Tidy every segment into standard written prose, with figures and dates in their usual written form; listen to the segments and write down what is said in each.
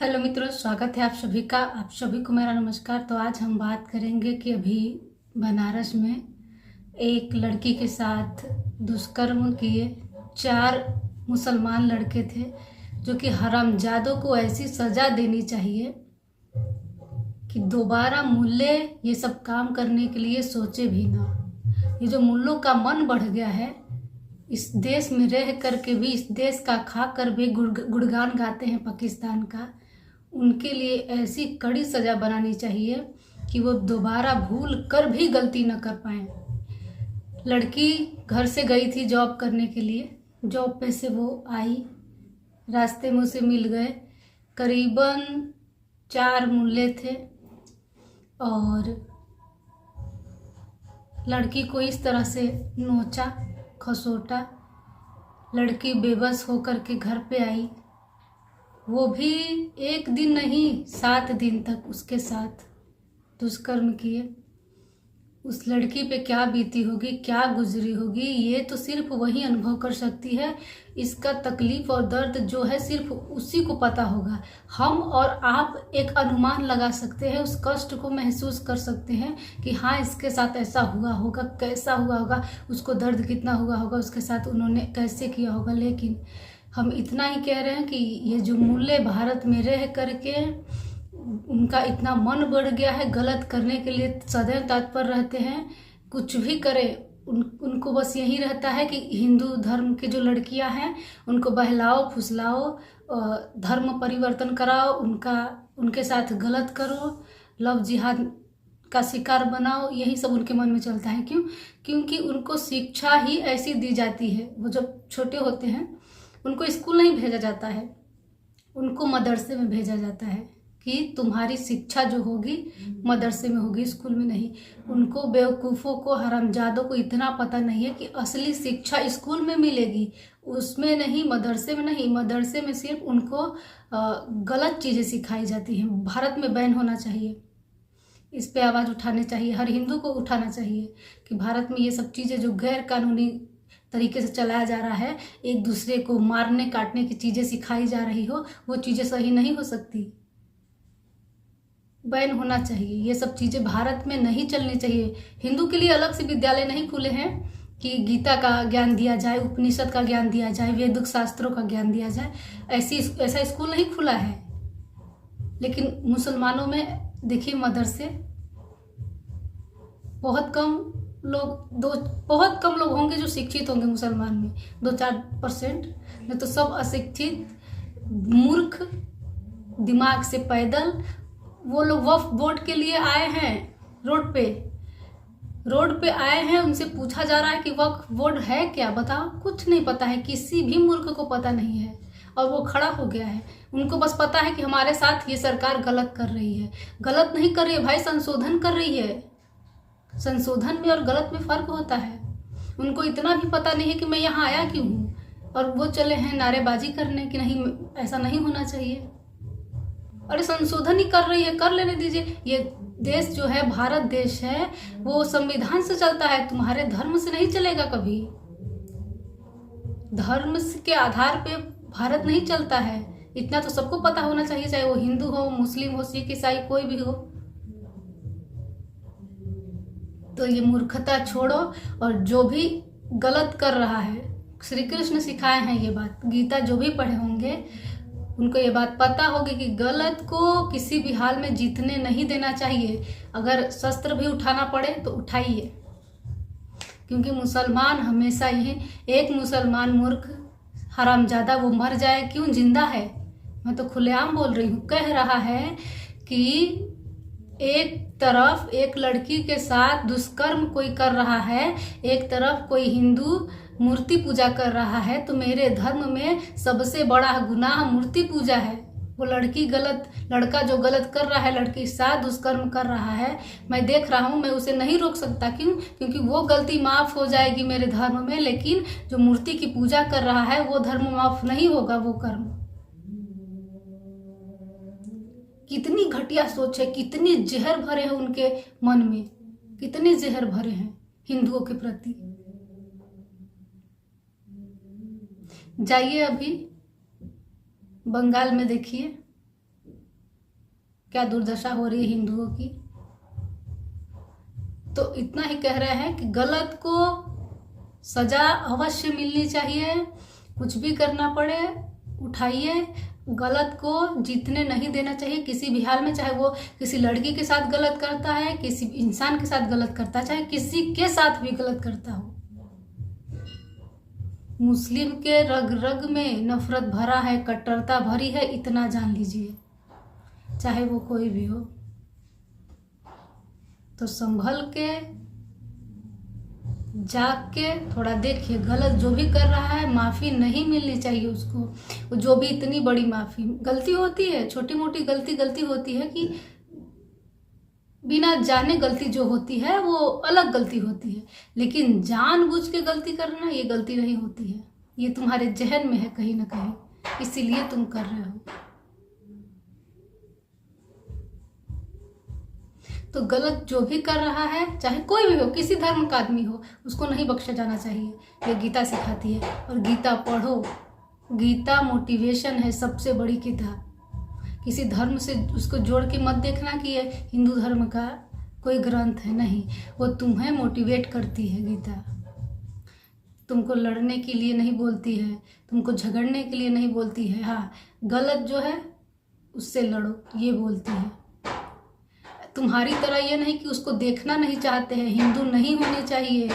Hello मित्रों, स्वागत है आप सभी का। आप सभी को मेरा नमस्कार। तो आज हम बात करेंगे कि अभी बनारस में एक लड़की के साथ दुष्कर्म किए 4 मुसलमान लड़के थे, जो कि हरामजादों को ऐसी सज़ा देनी चाहिए कि दोबारा मुल्ले ये सब काम करने के लिए सोचे भी ना। ये जो मुल्लों का मन बढ़ गया है, इस देश में रह करके भी, इस देश का खा कर भी गुणगान गाते हैं पाकिस्तान का, उनके लिए ऐसी कड़ी सज़ा बनानी चाहिए कि वो दोबारा भूल कर भी गलती न कर पाए। लड़की घर से गई थी जॉब करने के लिए, जॉब पे से वो आई, रास्ते में उसे मिल गए करीबन 4 मुल्ले थे और लड़की को इस तरह से नोचा खसोटा। लड़की बेबस होकर के घर पे आई। वो भी 1 दिन नहीं, 7 दिन तक उसके साथ दुष्कर्म किए। उस लड़की पे क्या बीती होगी, क्या गुजरी होगी, ये तो सिर्फ वही अनुभव कर सकती है। इसका तकलीफ और दर्द जो है सिर्फ उसी को पता होगा। हम और आप एक अनुमान लगा सकते हैं, उस कष्ट को महसूस कर सकते हैं कि हाँ, इसके साथ ऐसा हुआ होगा, कैसा हुआ होगा, उसको दर्द कितना हुआ होगा, उसके साथ उन्होंने कैसे किया होगा। लेकिन हम इतना ही कह रहे हैं कि ये जो मुल्ले भारत में रह करके उनका इतना मन बढ़ गया है, गलत करने के लिए सदैव तत्पर रहते हैं। कुछ भी करे, उनको बस यही रहता है कि हिंदू धर्म के जो लड़कियां हैं उनको बहलाओ फुसलाओ, धर्म परिवर्तन कराओ, उनके साथ गलत करो, लव जिहाद का शिकार बनाओ। यही सब उनके मन में चलता है। क्यों? क्योंकि उनको शिक्षा ही ऐसी दी जाती है। वो जब छोटे होते हैं उनको स्कूल नहीं भेजा जाता है, उनको मदरसे में भेजा जाता है कि तुम्हारी शिक्षा जो होगी मदरसे में होगी, स्कूल में नहीं। उनको, बेवकूफ़ों को, हरामजादों को इतना पता नहीं है कि असली शिक्षा स्कूल में मिलेगी, उसमें नहीं, मदरसे में नहीं। मदरसे में सिर्फ उनको गलत चीज़ें सिखाई जाती हैं। भारत में बैन होना चाहिए, इस पे आवाज़ उठानी चाहिए, हर हिंदू को उठाना चाहिए कि भारत में ये सब चीज़ें जो गैर कानूनी तरीके से चलाया जा रहा है, एक दूसरे को मारने काटने की चीज़ें सिखाई जा रही हो, वो चीज़ें सही नहीं हो सकती, बैन होना चाहिए। ये सब चीज़ें भारत में नहीं चलनी चाहिए। हिंदू के लिए अलग से विद्यालय नहीं खुले हैं कि गीता का ज्ञान दिया जाए, उपनिषद का ज्ञान दिया जाए, वैदिक शास्त्रों का ज्ञान दिया जाए, ऐसा स्कूल नहीं खुला है। लेकिन मुसलमानों में देखिए, मदरसे बहुत कम बहुत कम लोग होंगे जो शिक्षित होंगे मुसलमान में, 2-4%। नहीं तो सब अशिक्षित, मूर्ख, दिमाग से पैदल। वो लोग वक्फ बोर्ड के लिए आए हैं, रोड पे आए हैं, उनसे पूछा जा रहा है कि वक्फ बोर्ड है क्या, बताओ। कुछ नहीं पता है, किसी भी मूर्ख को पता नहीं है, और वो खड़ा हो गया है। उनको बस पता है कि हमारे साथ ये सरकार गलत कर रही है। गलत नहीं कर रही है भाई, संशोधन कर रही है। संशोधन में और गलत में फर्क होता है। उनको इतना भी पता नहीं है कि मैं यहाँ आया क्यों हूँ, और वो चले हैं नारेबाजी करने कि नहीं, ऐसा नहीं होना चाहिए। अरे संशोधन ही कर रही है, कर लेने दीजिए। ये देश जो है, भारत देश है, वो संविधान से चलता है, तुम्हारे धर्म से नहीं चलेगा कभी। धर्म के आधार पे भारत नहीं चलता है, इतना तो सबको पता होना चाहिए, चाहे वो हिंदू हो, मुस्लिम हो, सिख, ईसाई, कोई भी हो। तो ये मूर्खता छोड़ो, और जो भी गलत कर रहा है, श्री कृष्ण सिखाए हैं ये बात, गीता जो भी पढ़े होंगे उनको ये बात पता होगी कि गलत को किसी भी हाल में जीतने नहीं देना चाहिए। अगर शस्त्र भी उठाना पड़े तो उठाइए, क्योंकि मुसलमान हमेशा ही, एक मुसलमान मूर्ख हरामजादा वो मर जाए क्यों, जिंदा है। मैं तो खुलेआम बोल रही हूँ, कह रहा है कि एक तरफ एक लड़की के साथ दुष्कर्म कोई कर रहा है, एक तरफ कोई हिंदू मूर्ति पूजा कर रहा है, तो मेरे धर्म में सबसे बड़ा गुनाह मूर्ति पूजा है। वो लड़का जो गलत कर रहा है, लड़की के साथ दुष्कर्म कर रहा है, मैं देख रहा हूँ, मैं उसे नहीं रोक सकता। क्यों? क्योंकि वो गलती माफ हो जाएगी मेरे धर्म में, लेकिन जो मूर्ति की पूजा कर रहा है वो धर्म माफ नहीं होगा, वो कर्म। कितनी घटिया सोच है, कितनी जहर भरे हैं उनके मन में, कितने जहर भरे हैं हिंदुओं के प्रति। जाइए अभी बंगाल में देखिए, क्या दुर्दशा हो रही है हिंदुओं की। तो इतना ही कह रहे हैं कि गलत को सजा अवश्य मिलनी चाहिए, कुछ भी करना पड़े उठाइए। गलत को जीतने नहीं देना चाहिए किसी भी हाल में, चाहे वो किसी लड़की के साथ गलत करता है, किसी इंसान के साथ गलत करता है, चाहे किसी के साथ भी गलत करता हो। मुस्लिम के रग रग में नफरत भरा है, कट्टरता भरी है, इतना जान लीजिए, चाहे वो कोई भी हो। तो संभल के जाग के थोड़ा देखिए, गलत जो भी कर रहा है माफ़ी नहीं मिलनी चाहिए उसको। जो भी इतनी बड़ी माफ़ी, गलती होती है, छोटी मोटी गलती होती है कि बिना जाने गलती जो होती है वो अलग गलती होती है, लेकिन जानबूझ के गलती करना ये गलती नहीं होती है। ये तुम्हारे जहन में है कहीं ना कहीं, इसीलिए तुम कर रहे हो। तो गलत जो भी कर रहा है, चाहे कोई भी हो, किसी धर्म का आदमी हो, उसको नहीं बख्शा जाना चाहिए। ये गीता सिखाती है। और गीता पढ़ो, गीता मोटिवेशन है, सबसे बड़ी किताब। किसी धर्म से उसको जोड़ के मत देखना कि ये हिंदू धर्म का कोई ग्रंथ है, नहीं, वो तुम्हें मोटिवेट करती है गीता। तुमको लड़ने के लिए नहीं बोलती है, तुमको झगड़ने के लिए नहीं बोलती है। हाँ, गलत जो है उससे लड़ो, ये बोलती है। तुम्हारी तरह ये नहीं कि उसको देखना नहीं चाहते हैं, हिंदू नहीं होने चाहिए,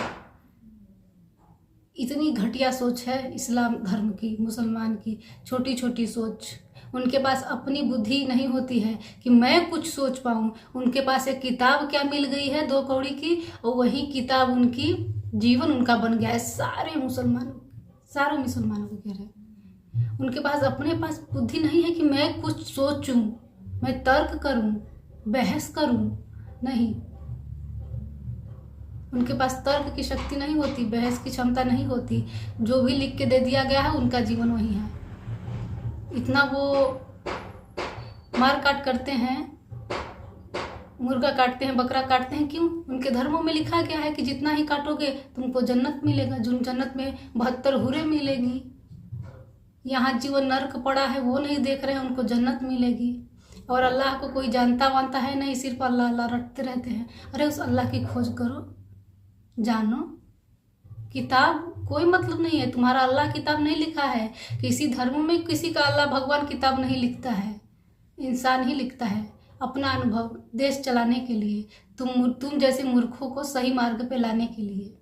इतनी घटिया सोच है इस्लाम धर्म की, मुसलमान की। छोटी छोटी सोच, उनके पास अपनी बुद्धि नहीं होती है कि मैं कुछ सोच पाऊँ। उनके पास एक किताब क्या मिल गई है 2 कौड़ी की, और वही किताब उनकी जीवन उनका बन गया है। सारे मुसलमानों को कह रहे हैं, उनके पास अपने पास बुद्धि नहीं है कि मैं कुछ सोचूं, मैं तर्क करूं, बहस करूं, नहीं, उनके पास तर्क की शक्ति नहीं होती, बहस की क्षमता नहीं होती। जो भी लिख के दे दिया गया है उनका जीवन वही है। इतना वो मार काट करते हैं, मुर्गा काटते हैं, बकरा काटते हैं, क्यों? उनके धर्मों में लिखा गया है कि जितना ही काटोगे तुमको जन्नत मिलेगा, जन्नत में 72 हूरें मिलेगी। यहाँ जीवन नर्क पड़ा है, वो नहीं देख रहे हैं, उनको जन्नत मिलेगी। और अल्लाह को कोई जानता वानता है नहीं, सिर्फ अल्लाह अल्लाह रटते रहते हैं। अरे उस अल्लाह की खोज करो, जानो। किताब कोई मतलब नहीं है, तुम्हारा अल्लाह किताब नहीं लिखा है। किसी धर्म में किसी का अल्लाह भगवान किताब नहीं लिखता है, इंसान ही लिखता है अपना अनुभव देश चलाने के लिए, तुम जैसे मूर्खों को सही मार्ग पे लाने के लिए।